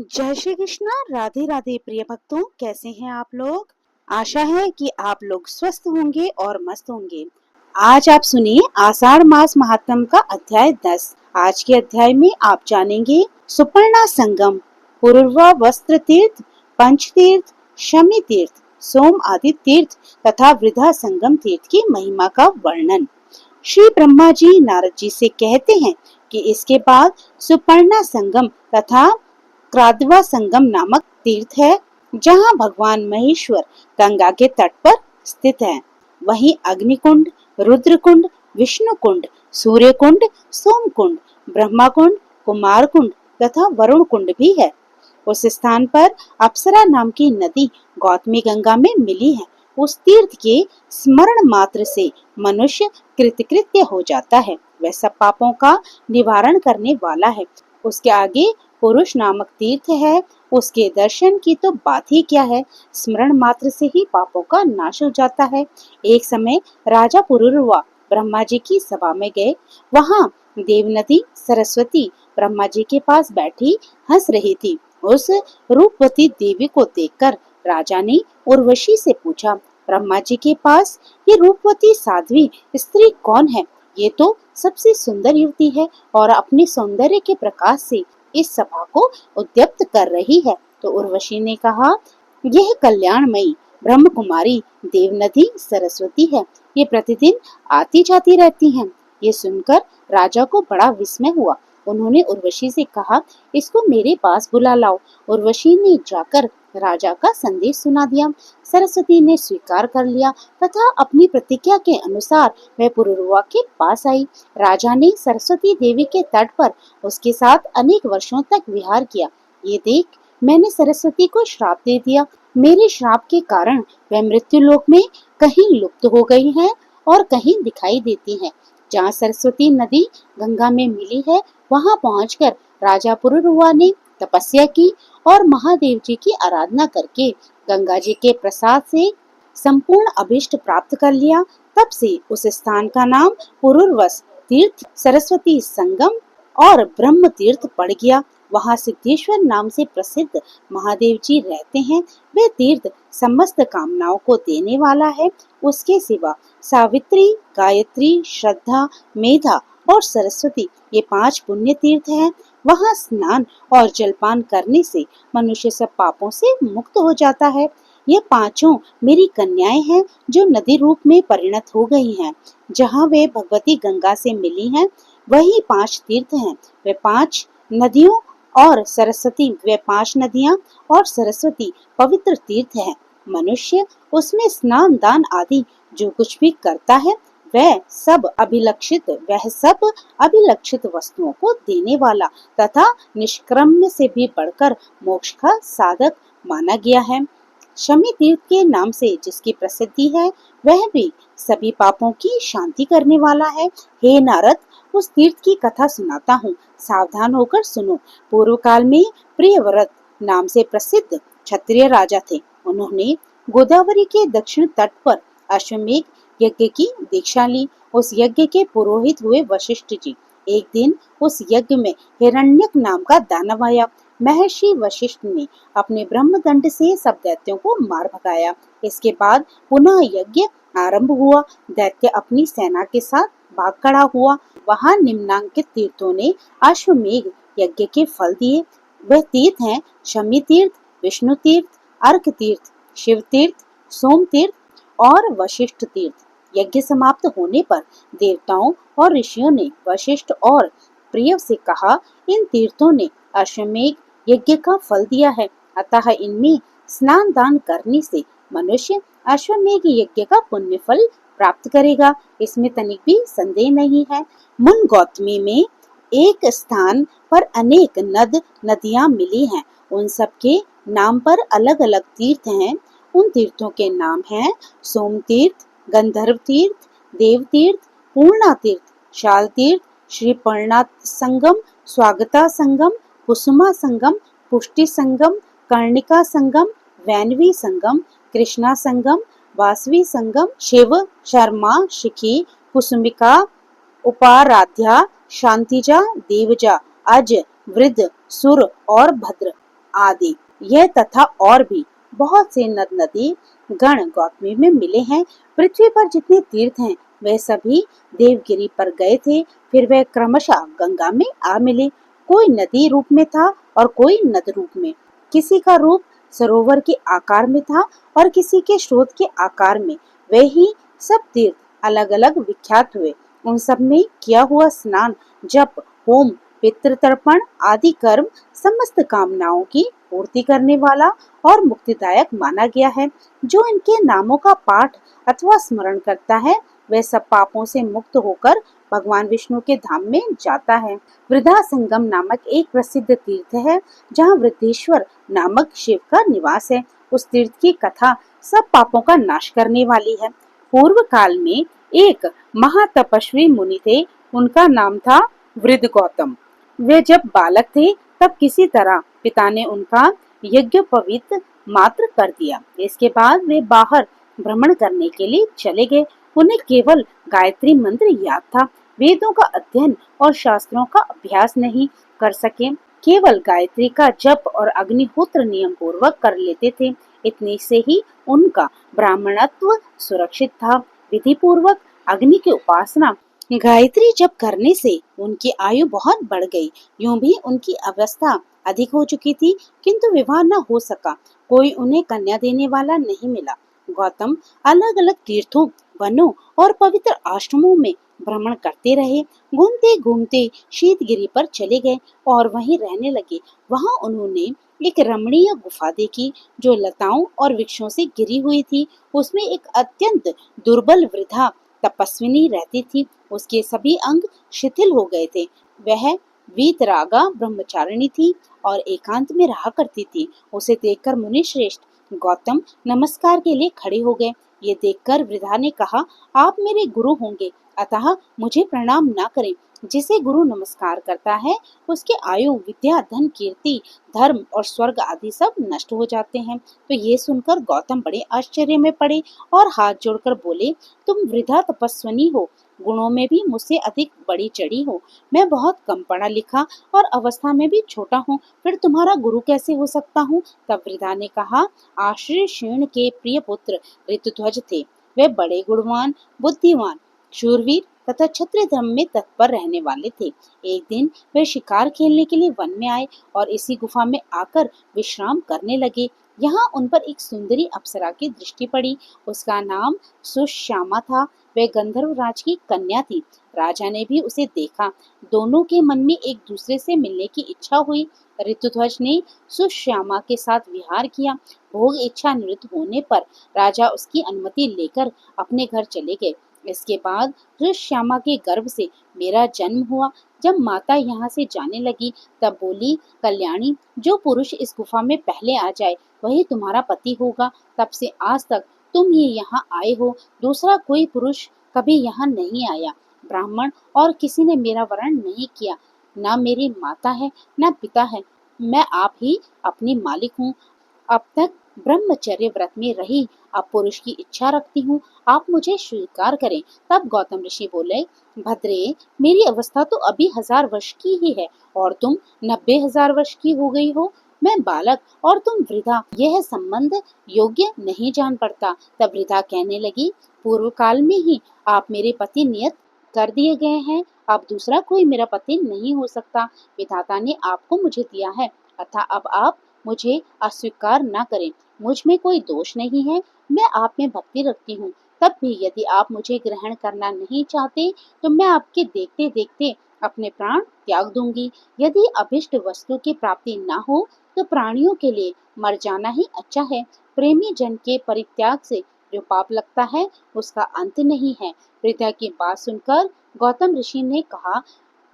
जय श्री कृष्णा। राधे राधे प्रिय भक्तों, कैसे हैं आप लोग। आशा है कि आप लोग स्वस्थ होंगे और मस्त होंगे। आज आप सुनिए आषाढ़ मास महात्म्य का अध्याय 10। आज के अध्याय में आप जानेंगे सुपर्णा संगम, पूर्वा वस्त्र तीर्थ, पंच तीर्थ, शमी तीर्थ, सोम आदि तीर्थ तथा वृद्धा संगम तीर्थ की महिमा का वर्णन। श्री ब्रह्मा जी नारद जी से कहते हैं कि इसके बाद सुपर्णा संगम तथा क्रादवा संगम नामक तीर्थ है, जहाँ भगवान महेश्वर गंगा के तट पर स्थित है। वहीं अग्निकुंड, रुद्रकुंड, विष्णु कुंड, सूर्य कुंड, सोम कुंड, ब्रह्मा कुंड, कुमार कुंड तथा वरुण कुंड भी है। उस स्थान पर अप्सरा नाम की नदी गौतमी गंगा में मिली है। उस तीर्थ के स्मरण मात्र से मनुष्य कृतकृत्य हो जाता है। वह सब पापों का निवारण करने वाला है। उसके आगे पुरुष नामक तीर्थ है, उसके दर्शन की तो बात ही क्या है। स्मरण मात्र से ही पापों का नाश हो जाता है। एक समय राजा पुरुरवा ब्रह्मा जी की सभा में गए। वहाँ देवनदी सरस्वती ब्रह्मा जी के पास बैठी हंस रही थी। उस रूपवती देवी को देखकर राजा ने उर्वशी से पूछा, ब्रह्मा जी के पास ये रूपवती साध्वी स्त्री कौन है। ये तो सबसे सुंदर युवती है और अपने सौंदर्य के प्रकाश से इस सभा को उद्दीप्त कर रही है। तो उर्वशी ने कहा, यह कल्याणमयी ब्रह्म कुमारी देवनदी सरस्वती है। ये प्रतिदिन आती जाती रहती हैं। ये सुनकर राजा को बड़ा विस्मय हुआ। उन्होंने उर्वशी से कहा, इसको मेरे पास बुला लाओ। उर्वशी ने जाकर राजा का संदेश सुना दिया। सरस्वती ने स्वीकार कर लिया तथा अपनी प्रतिज्ञा के अनुसार वह पुरुरवा के पास आई। राजा ने सरस्वती देवी के तट पर उसके साथ अनेक वर्षों तक विहार किया। ये देख मैंने सरस्वती को श्राप दे दिया। मेरे श्राप के कारण वह मृत्यु लोक में कहीं लुप्त हो गई है और कहीं दिखाई देती है। जहाँ सरस्वती नदी गंगा में मिली है, वहाँ पहुंचकर राजा पुरुरवा ने तपस्या की और महादेव जी की आराधना करके गंगा जी के प्रसाद से संपूर्ण अभिष्ट प्राप्त कर लिया। तब से उस स्थान का नाम पुरुरवस तीर्थ, सरस्वती संगम और ब्रह्म तीर्थ पड़ गया। वहाँ सिद्धेश्वर नाम से प्रसिद्ध महादेव जी रहते हैं। वे तीर्थ समस्त कामनाओं को देने वाला है। उसके सिवा सावित्री, गायत्री, श्रद्धा, मेधा और सरस्वती ये 5 पुण्य तीर्थ हैं। वहाँ स्नान और जलपान करने से मनुष्य सब पापों से मुक्त हो जाता है। ये 5 मेरी कन्याएं हैं जो नदी रूप में परिणत हो गई हैं। जहाँ वे भगवती गंगा से मिली हैं, वही 5 तीर्थ हैं। वे 5 नदियों और सरस्वती, वे 5 नदियाँ और सरस्वती पवित्र तीर्थ हैं। मनुष्य उसमें स्नान दान आदि जो कुछ भी करता है, वह सब अभिलक्षित वस्तुओं को देने वाला तथा निष्क्रम्य से भी बढ़कर मोक्ष का साधक माना गया है। शमी तीर्थ के नाम से जिसकी प्रसिद्धि है, वह भी सभी पापों की शांति करने वाला है। हे नारद, उस तीर्थ की कथा सुनाता हूँ, सावधान होकर सुनो। पूर्व काल में प्रियव्रत नाम से प्रसिद्ध क्षत्रिय राजा थे। उन्होंने गोदावरी के दक्षिण तट पर अश्वमेध यज्ञ की दीक्षा ली। उस यज्ञ के पुरोहित हुए वशिष्ठ जी। एक दिन उस यज्ञ में हिरण्यक नाम का दानव आया। महर्षि वशिष्ठ ने अपने ब्रह्मदंड से सब दैत्यों को मार भगाया। इसके बाद पुनः यज्ञ आरंभ हुआ। दैत्य अपनी सेना के साथ भाग खड़ा हुआ। वहां निम्नांकित तीर्थों ने अश्वमेध यज्ञ के फल दिए। वह तीर्थ हैं शमी तीर्थ, विष्णु तीर्थ, अर्क तीर्थ, शिव तीर्थ, सोम तीर्थ और वशिष्ठ तीर्थ। यज्ञ समाप्त होने पर देवताओं और ऋषियों ने वशिष्ठ और प्रिय से कहा, इन तीर्थों ने अश्वमेध यज्ञ का फल दिया है, अतः इनमें स्नान दान करने से मनुष्य अश्वमेध यज्ञ का पुण्य फल प्राप्त करेगा। इसमें तनिक भी संदेह नहीं है। मुन गौतमी में एक स्थान पर अनेक नदियां मिली हैं। उन सब के नाम पर अलग अलग तीर्थ हैं। उन तीर्थों के नाम हैं सोम तीर्थ, गंधर्व तीर्थ, देव तीर्थ, पूर्णा तीर्थ, शाल तीर्थ, श्री पर्णा संगम, स्वागता संगम, कुसुमा संगम, पुष्टि संगम, कर्णिका संगम, वैनवी संगम, कृष्णा संगम, वासवी संगम, शिव, शर्मा, शिखी, कुसुमिका, उपाराध्या, शांतिजा, देवजा, अज, वृद्ध, सुर और भद्र। आदि यह तथा और भी बहुत से नद नदी गण गौतमी में मिले हैं। पृथ्वी पर जितने तीर्थ हैं वह सभी देवगिरी पर गए थे, फिर वह क्रमशः गंगा में आ मिले। कोई नदी रूप में था और कोई नद रूप में। किसी का रूप सरोवर के आकार में था और किसी के स्रोत के आकार में। वे ही सब तीर्थ अलग अलग विख्यात हुए। उन सब में किया हुआ स्नान, जप, होम, पितृ तर्पण आदि कर्म समस्त कामनाओं की पूर्ति करने वाला और मुक्तिदायक माना गया है। जो इनके नामों का पाठ अथवा स्मरण करता है वह सब पापों से मुक्त होकर भगवान विष्णु के धाम में जाता है। वृद्धा संगम नामक एक प्रसिद्ध तीर्थ है जहाँ वृद्धेश्वर नामक शिव का निवास है। उस तीर्थ की कथा सब पापों का नाश करने वाली है। पूर्व काल में एक महातपस्वी मुनि थे। उनका नाम था वृद्ध गौतम। वे जब बालक थे तब किसी तरह पिता ने उनका यज्ञोपवीत मात्र कर दिया। इसके बाद वे बाहर भ्रमण करने के लिए चले गए। उन्हें केवल गायत्री मंत्र याद था। वेदों का अध्ययन और शास्त्रों का अभ्यास नहीं कर सके। केवल गायत्री का जप और अग्निहोत्र नियम पूर्वक कर लेते थे। इतने से ही उनका ब्राह्मणत्व सुरक्षित था। विधि पूर्वक अग्नि की उपासना गायत्री जप करने से उनकी आयु बहुत बढ़ गई। यूं भी उनकी अवस्था अधिक हो चुकी थी, किंतु विवाह न हो सका। कोई उन्हें कन्या देने वाला नहीं मिला। गौतम अलग अलग तीर्थों, वनों और पवित्र आश्रमों में भ्रमण करते रहे। घूमते घूमते शीतगिरी पर चले गए और वहीं रहने लगे। वहां उन्होंने एक रमणीय गुफा देखी जो लताओं और वृक्षों से घिरी हुई थी। उसमें एक अत्यंत दुर्बल वृद्धा तपस्विनी रहती थी। उसके सभी अंग शिथिल हो गए थे। वह वीतरागा ब्रह्मचारिणी थी और एकांत में रहा करती थी। उसे देखकर मुनि श्रेष्ठ गौतम नमस्कार के लिए खड़े हो गए। ये देखकर वृद्धा ने कहा, आप मेरे गुरु होंगे, अतः मुझे प्रणाम न करें। जिसे गुरु नमस्कार करता है उसके आयु, विद्या, धन, कीर्ति, धर्म और स्वर्ग आदि सब नष्ट हो जाते हैं। तो ये सुनकर गौतम बड़े आश्चर्य में पड़े और हाथ जोड़कर बोले, तुम वृद्धा तपस्विनी हो, गुणों में भी मुझसे अधिक बड़ी चढ़ी हो। मैं बहुत कम पढ़ा लिखा और अवस्था में भी छोटा हूँ, फिर तुम्हारा गुरु कैसे हो सकता हूँ? तब वृद्धा ने कहा, आश्रय क्षीण के प्रिय पुत्र ऋतुध्वज थे। वे बड़े गुणवान, बुद्धिमान, शूरवीर तथा क्षत्रिय धर्म में तत्पर रहने वाले थे। एक दिन वे शिकार खेलने के लिए वन में आए और इसी गुफा में आकर विश्राम करने लगे। यहाँ उन पर एक सुंदरी अप्सरा की दृष्टि पड़ी। उसका नाम सुश्यामा था। वह गंधर्व राज की कन्या थी। राजा ने भी उसे देखा। दोनों के मन में एक दूसरे से मिलने की इच्छा हुई। ऋतुध्वज ने सुश्यामा के साथ विहार किया। भोग इच्छा निवृत्त होने पर राजा उसकी अनुमति लेकर अपने घर चले गए। इसके बाद श्यामा के गर्भ से मेरा जन्म हुआ। जब माता यहाँ से जाने लगी तब बोली, कल्याणी, जो पुरुष इस गुफा में पहले आ जाए वही तुम्हारा पति होगा। तब से आज तक तुम ही यहाँ आए हो, दूसरा कोई पुरुष कभी यहाँ नहीं आया। ब्राह्मण और किसी ने मेरा वरण नहीं किया। ना मेरी माता है ना पिता है, मैं आप ही अपनी मालिक हूँ। अब तक ब्रह्मचर्य व्रत में रही, अब पुरुष की इच्छा रखती हूँ, आप मुझे स्वीकार करें। तब गौतम ऋषि बोले, भद्रे, मेरी अवस्था तो अभी 1000 वर्ष की ही है और तुम 90,000 वर्ष की हो गई हो। मैं बालक और तुम वृद्धा, यह संबंध योग्य नहीं जान पड़ता। तब वृद्धा कहने लगी, पूर्व काल में ही आप मेरे पति नियत कर दिए गए हैं। अब दूसरा कोई मेरा पति नहीं हो सकता। विधाता ने आपको मुझे दिया है, अतः अब आप मुझे अस्वीकार न करें। मुझ में कोई दोष नहीं है, मैं आप में भक्ति रखती हूँ। तब भी यदि आप मुझे ग्रहण करना नहीं चाहते तो मैं आपके देखते देखते अपने प्राण त्याग दूंगी। यदि अभिष्ट वस्तु की प्राप्ति न हो तो प्राणियों के लिए मर जाना ही अच्छा है। प्रेमी जन के परित्याग से जो पाप लगता है उसका अंत नहीं है। वृद्धा की बात सुनकर गौतम ऋषि ने कहा,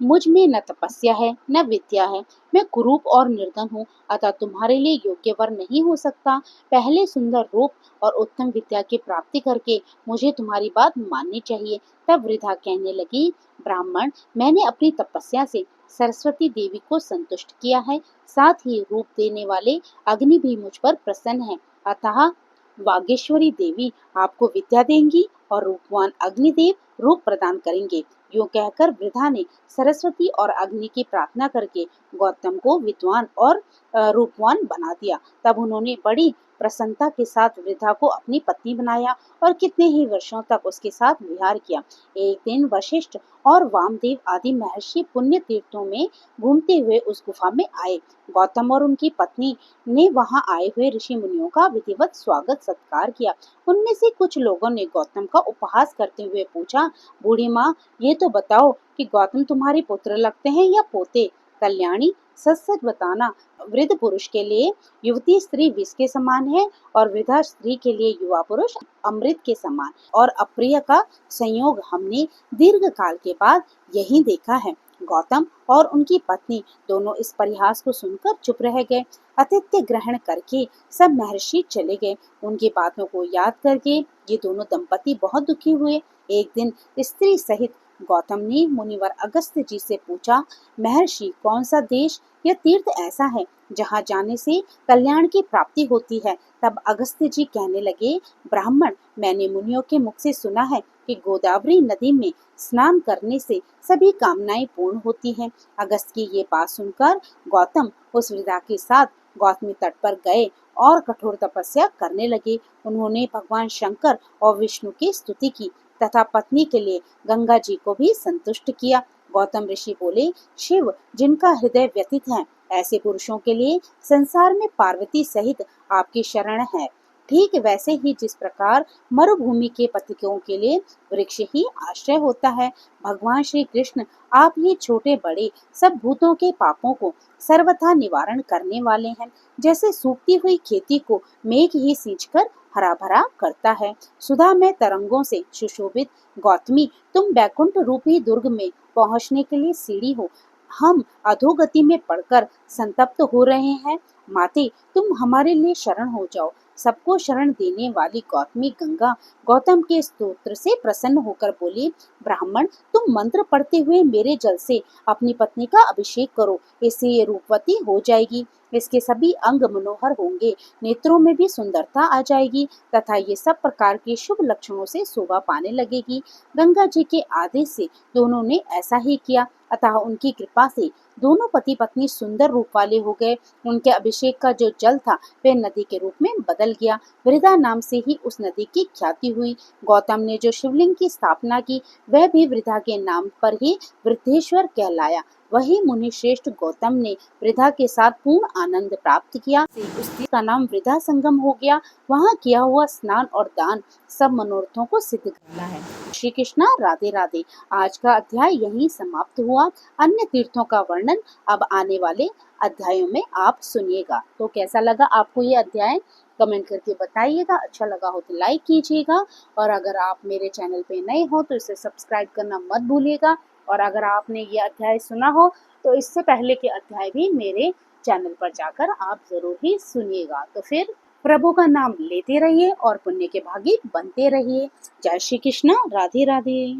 मुझ में न तपस्या है न विद्या है, मैं कुरूप और निर्धन हूँ, अतः तुम्हारे लिए योग्य वर नहीं हो सकता। पहले सुंदर रूप और उत्तम विद्या की प्राप्ति करके मुझे तुम्हारी बात माननी चाहिए। तब वृद्धा कहने लगी, ब्राह्मण, मैंने अपनी तपस्या से सरस्वती देवी को संतुष्ट किया है, साथ ही रूप देने वाले अग्नि भी मुझ पर प्रसन्न है, अतः वागेश्वरी देवी आपको विद्या देंगी और रूपवान अग्निदेव रूप प्रदान करेंगे। यूं कहकर वृद्धा ने सरस्वती और अग्नि की प्रार्थना करके गौतम को विद्वान और रूपवान बना दिया। तब उन्होंने बड़ी प्रसन्नता के साथ वृद्धा को अपनी पत्नी बनाया और कितने ही वर्षों तक उसके साथ विहार किया। एक दिन वशिष्ठ और वामदेव आदि महर्षि पुण्य तीर्थों में घूमते हुए उस गुफा में आए। गौतम और उनकी पत्नी ने वहां आए हुए ऋषि मुनियों का विधिवत स्वागत सत्कार किया। उनमें से कुछ लोगों ने गौतम का उपहास करते हुए पूछा, बूढ़ी माँ, ये तो बताओ कि गौतम तुम्हारे पुत्र लगते हैं या पोते? कल्याणी, सच सच बताना। वृद्ध पुरुष के लिए युवती स्त्री विष के समान है और वृद्धा स्त्री के लिए युवा पुरुष अमृत के समान, और अप्रिय का संयोग हमने दीर्घ काल के बाद यही देखा है। गौतम और उनकी पत्नी दोनों इस परिहास को सुनकर चुप रह गए। आतिथ्य ग्रहण करके सब महर्षि चले गए। उनकी बातों को याद करके ये दोनों दंपति बहुत दुखी हुए। एक दिन स्त्री सहित गौतम ने मुनिवर अगस्त्य जी से पूछा, महर्षि, कौन सा देश या तीर्थ ऐसा है जहाँ जाने से कल्याण की प्राप्ति होती है? तब अगस्त्य जी कहने लगे, ब्राह्मण, मैंने मुनियों के मुख से सुना है कि गोदावरी नदी में स्नान करने से सभी कामनाएं पूर्ण होती हैं। अगस्त्य की ये बात सुनकर गौतम उस वृद्धा के साथ गौतमी तट पर गए और कठोर तपस्या करने लगे। उन्होंने भगवान शंकर और विष्णु की स्तुति की तथा पत्नी के लिए गंगा जी को भी संतुष्ट किया। गौतम ऋषि बोले, शिव जिनका हृदय व्यथित है, ऐसे पुरुषों के लिए संसार में पार्वती सहित आपकी शरण है। ठीक वैसे ही जिस प्रकार मरुभूमि के पथिकों के लिए वृक्ष ही आश्रय होता है, भगवान श्री कृष्ण आप ही छोटे बड़े सब भूतों के पापों को सर्वथा निवारण करने वाले हैं। जैसे सूखती हुई खेती को मेघ ही सींचकर हरा भरा करता है। सुधा में तरंगों से सुशोभित गौतमी, तुम बैकुंठ रूपी दुर्ग में पहुंचने के लिए सीढ़ी हो। हम अधोगति में पड़कर संतप्त हो रहे हैं। माते, तुम हमारे लिए शरण हो जाओ। सबको शरण देने वाली गौतमी गंगा गौतम के स्तोत्र से प्रसन्न होकर बोली, ब्राह्मण, तुम मंत्र पढ़ते हुए मेरे जल से अपनी पत्नी का अभिषेक करो, इससे ये रूपवती हो जाएगी। इसके सभी अंग मनोहर होंगे, नेत्रों में भी सुंदरता आ जाएगी तथा ये सब प्रकार के शुभ लक्षणों से शोभा पाने लगेगी। गंगा जी के आदेश से दोनों ने ऐसा ही किया, अतः उनकी कृपा से दोनों पति पत्नी सुंदर रूप वाले हो गए। उनके अभिषेक का जो जल था वह नदी के रूप में बदल गया। वृदा नाम से ही उस नदी की ख्याति हुई। गौतम ने जो शिवलिंग की स्थापना की वह भी वृदा के नाम पर ही वृद्धेश्वर कहलाया। वही मुनि श्रेष्ठ गौतम ने वृदा के साथ पूर्ण आनंद प्राप्त किया। उसका नाम वृदा संगम हो गया। वहाँ किया हुआ स्नान और दान सब मनोरथों को सिद्ध करना है। श्री कृष्णा, राधे राधे। आज का अध्याय यहीं समाप्त हुआ। अन्य तीर्थों का वर्णन अब आने वाले अध्यायों में आप सुनिएगा। तो कैसा लगा आपको ये अध्याय? कमेंट करके बताइएगा। अच्छा लगा हो तो लाइक कीजिएगा, और अगर आप मेरे चैनल पे नए हो तो इसे सब्सक्राइब करना मत भूलिएगा। और अगर आपने ये अध्याय सुना हो तो इससे पहले के अध्याय भी मेरे चैनल पर जाकर आप जरूर ही सुनिएगा। तो फिर प्रभु का नाम लेते रहिए और पुण्य के भागी बनते रहिए। जय श्री कृष्णा, राधे राधे।